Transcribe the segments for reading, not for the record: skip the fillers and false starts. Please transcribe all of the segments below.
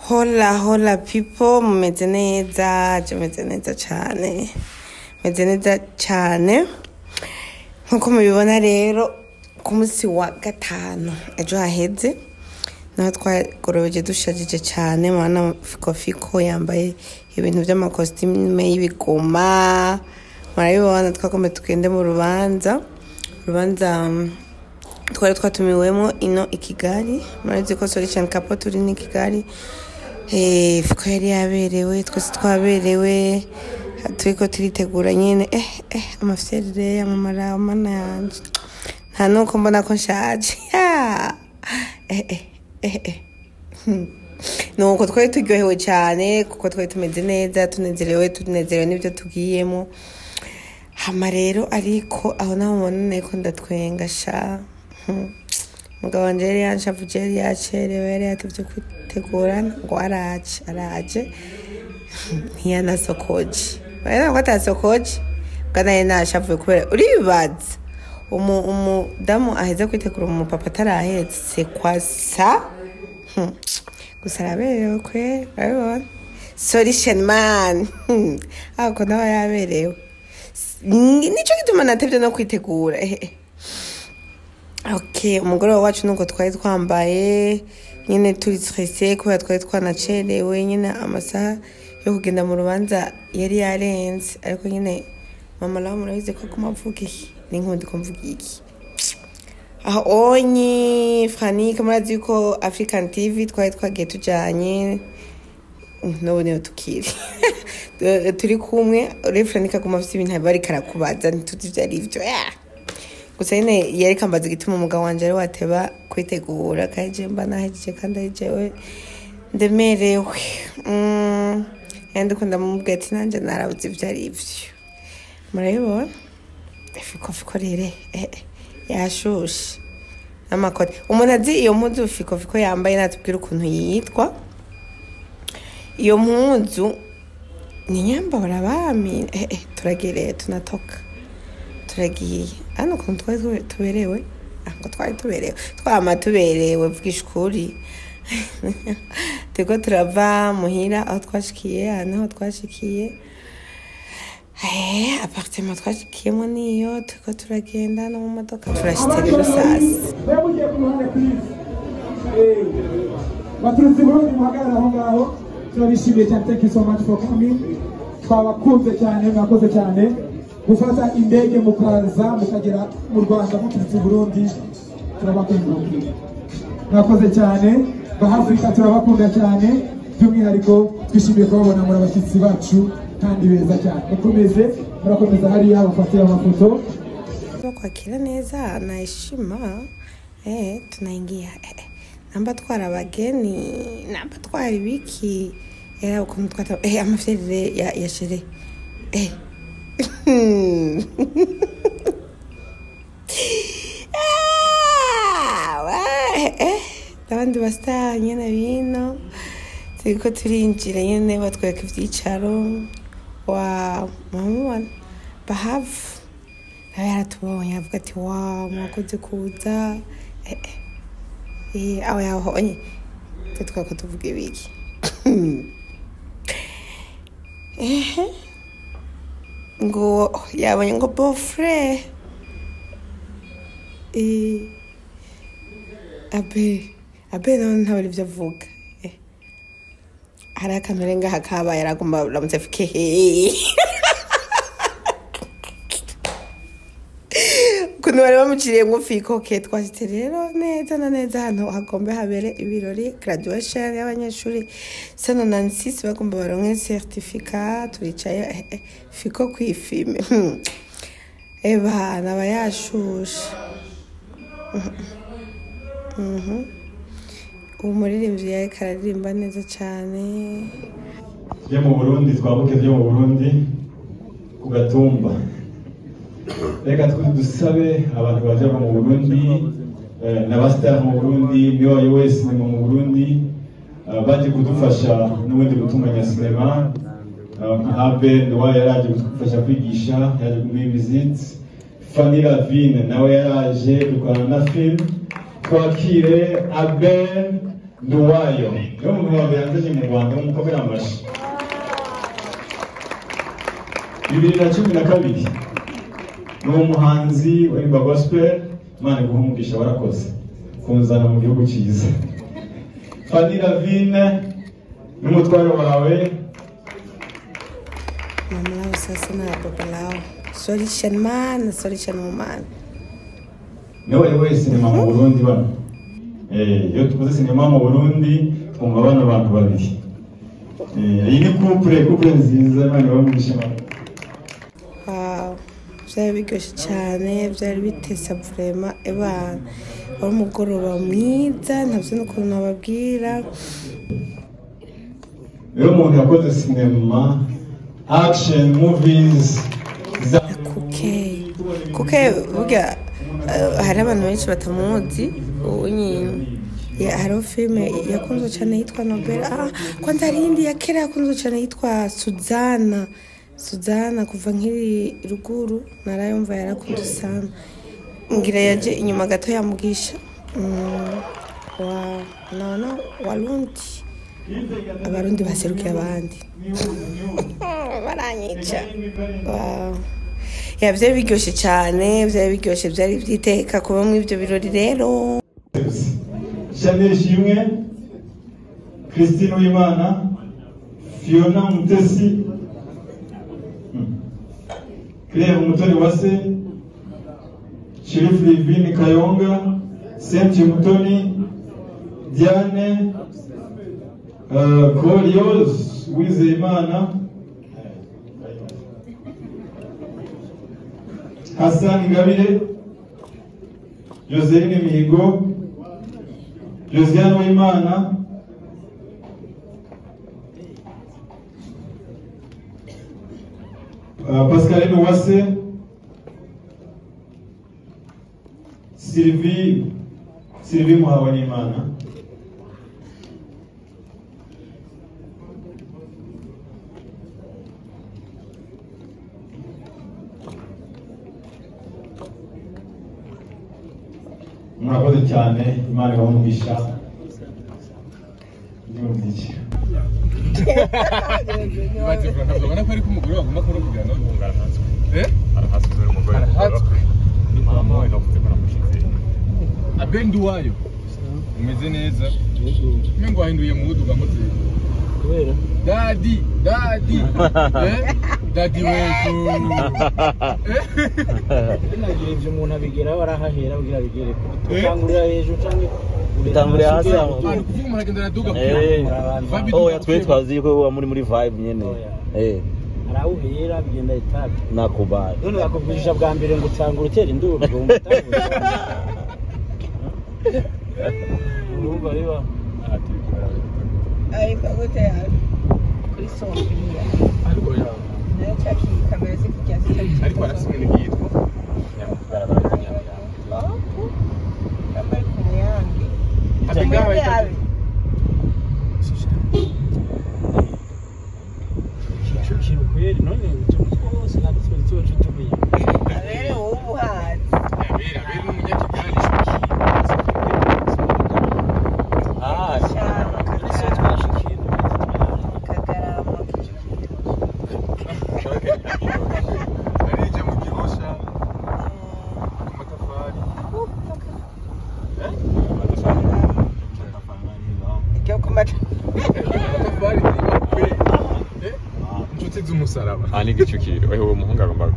Hola hola people, mumeze neza cyane meze neza cyane nkuko mubibona rero ku munsi wa gatanu ejo haheze naho twagorobeje dushajije cyane mwana fiko yambaye ibintu by'amakositime y'ibigoma murabibona twagomba tugende mu rubanza twari twatumiwemo ino i Kigali murazi ko Solution Couple turi ni Kigali fiko yari yaberewe twese twaberewe turiko turitegura nyene amafyerere y'amamara mana yanje nta nuko mbona ko nshaje nuko twari turyohewe cyane kuko twari tumeze neza tunezerewe n'ibyo tugiyemo hama rero ariko aho naho mbona ko ndatwenga sha mugabo wanje yari yanshavuje yari yacerewe yari yatevye kwitegura ngo araje ntiyanasokoje bari ngo atasokoje bwana yari nashavuye kubera uribaza umudamu aheza kwitegura umupapa atarahetse kwasa gusa araberewe kwe urabibona Solution man ako nawe yaberewe nico gituma natevye no kwitegura Okay, umugoroba wacu nuko twari twambaye nyine turi stressé kubera twari twanacerewe nyine amasaha yo kugenda mu rubanza yari yarenze ariko nyine mama lawe murabize ko kumavuga iki n'inkundi ko mvuga iki aho onyi Franika murazi ko African TV twari twagiye tujanye none tukiri turi kumwe Franika kumafite ibintu bari karakubaza ntituzi byari ivyo gusa nyine yari kambaza igituma umugabo wanje ari wateba kwitegura kaje mba nahejeje kandi ajewe ndemerewe yandi ko ndamubwira ati nanje narabuze ibyo ari ivyo murabibona fiko rere yashushe n'amakoti umuntu azi iyo mpuzu fiko yambaye natubwira ukuntu yitwa iyo mpuzu ni nyambara bami turagereye tunatoka turagiye hano kuntu twari tuberewe ngo twari tuberewe tuberewe bw'ishuri turiko turava muhira aho twashikiye aho twashikiye appartement twashikiyemo niyo turiko turagenda no mu modoka turashitse rero sasi baturutse Burundi muhagarara aho ngaho turabishimiye cyane. Thank you so much for coming. Twabakunze cyane mwakoze cyane gufata indege mukaza mukagera mu Rwanda muturutse Burundi turabakunda mwakoze cyane bahafrika turabakunda cyane by'umwihariko twishimiye kubabona muri abashyitsi bacu kandi beza cyane murakomeza hariya bafatira amafoto kwakira neza na heshima tunaingia namba twara abageni namba twara ibiki era ukuntu twata amafyerere ya shere abandi basta nyene bino turiko turinjira nyene batwereka ivyicaro wa mama bahavu nawe yaratubonye avuga ati wa mwakoze kuza aho yahonye twako tuvuga ibiki ngo yabonye ngo bofre abe none ntabari byo avuga hari akamere ngaha kabaye aragomba uramutse afike ukuntu bari bamuciriye ngo fiko twashitse rero neza na neza hano hagombe habere ibirori graduation y'abanyeshuri sano nansisi bagomba baronke certificat turicaye fiko kwifime naba yashushe umuririmbyi yari kararirimba neza cyane byo mu Burundi twabuke byo mu Burundi ku Gatumba reka dusabe abantu baje mu Burundi n'abastar mu Burundi niyo wese mu Burundi baje kudufasha n'ubundi gutunganya sinema Abe Noa yaraje kudufasha kwigisha yaje muri visit Fanny Lavine nawe yaraje dukorana na film twakire Abe Nduwayo niwe muntu wa mbere yanzanye mu Rwanda mukomera amashyi 2012 ni umuhanzi w'imba gospel Imana iguhe umugisha warakoze kunzana mu gihugu cyiza Fanny Lavine n'umutwaro wawe Mama lao sasa na baba lao solution man niwe wese sinema mu Burundi bano iyo tuvuze sinema mu Burundi twumva bano bantu babiri iyi ni couple nziza Imana ibamugisha byari biryoshye cyane byari bitesa vraiment ebana wari umugoroba mwiza ntabyo n'ukuntu nababwira iyo umuntu yakoze sinema action movies kuke burya hari abantu benshi batamuzi ubu nyine hariho filime yakunzwe cyane yitwa Nobel kwanza hari indi ya kera yakunzwe cyane yitwa Suzana kuva nkiri ruguru narayumva yarakunze sana ngira yaje inyuma gato yamugisha abarundi baserukiye abandi baranyica byari biryoshye cyane byari byiteka kuba mu ibyo birori rero Chanel Shimwe Christine Uwimana Fiona Mutesi Claire Mutoni Wase Sheriff Livine Kayonga Saint Mutoni Diane Glorious Wizeyimana Hassan Ngabire Joseline Mihigo Josiane Uwimana Pascaline Uwase Sylvie Muhawenimana murakoze cyane Imana ibamugisha ndumvise Urabona ko ari ko umugore wagomba kugira no ntungara hanze arahatswe umugore ni mama we navuze ko namushize abendi wayo umeze neza mengo wahinduye mu wuduga mutse kubera daddy wetu nagiye umuntu abigeraho arahahera kugira bigere tutangurira hejuru canke utangurira hasi aho umuntu agendera duga yatwe twazi ko muri vibe nyene arawuhera bigenda etape nakubaye none bakubwisha bwa mbere ngo utangura utera induru ngo umutangure urumva riba Ay, pagote kuri sombiriya. Ariko ya. Nacaki kamera zikijyaze. Ariko arasimene yitwa. Kama kunyangi. Abengawe. Shukiro kweli none cyose nabitswe cyo tubuye. Abere ubuhazi. Abere n'umunyakigali. Cyane. Ani gichukiro eho umuhungu agomba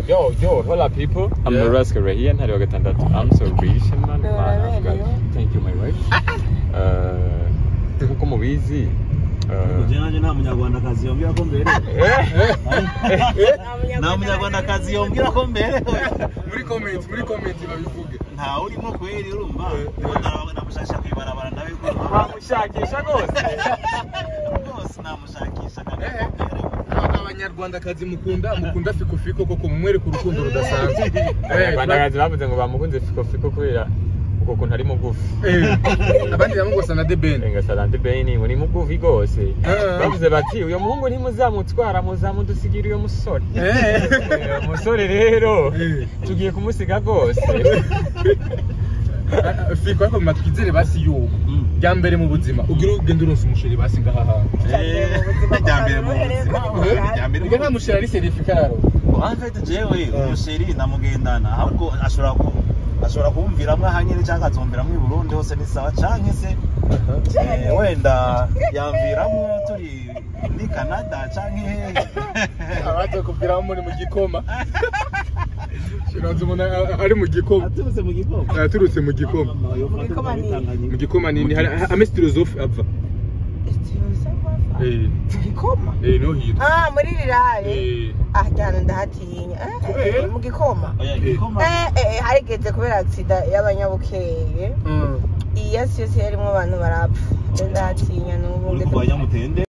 Yo, hola people. I'm Noraska Rahian, hari wa gatandatu. I'm so rich man. Thank you my wife. Nkuko mubizi Kujyanye nta munyarwandakazi yombira ko mbere. Nta munyarwandakazi yombira ko mbere. Muri comment babivuge. Nta urimo kweri urumva. Namushakisha kwibarabara nawe ko. Bamushakisha gose. Gose namushakisha kandi. Abanyarwandakazi mukunda fiko koko mumwereka urukundo rudasanzwe. Abanyarwandakazi bavuze ngo bamukunze fiko kubera uko kuntu ari mugufi. Abandi bamugosa na debeni. Ngasa na debeni ngo ni mugufi gose. Bavuze bati uyo muhungu ntimuzamutwara muzamudusigira uyo musore. Umusore rero tugiye kumusiga gose. Fiko ariko matwizere basi yuko bya mbere mu buzima ugira ugenda uronse umusheri basi ngaha bya mbere mu buzima bya mbere nta musheri ari certificat raro en fait jewe umusheri namugendana ahubwo ashobora kumviramwe hanyine cyangwa azomviramwe i Burundi hose ni sawa canke se wenda yamviramwe turi muri Canada canke hehe abaje kuviramo muri mu gikoma Shirazo mona ari mu gikoma aturutse mu gikoma aturutse mu gikoma mu gikoma nini ame philosophe apfa Gikoma? No hito. Muri rirare. Cyane ndahatinya. Mu gikoma? Harigeze kubera accident y'abanyabukeye. Yes, yarimo abantu barapfa. Ndahatinya n'ubu. Uri kubanya mutende.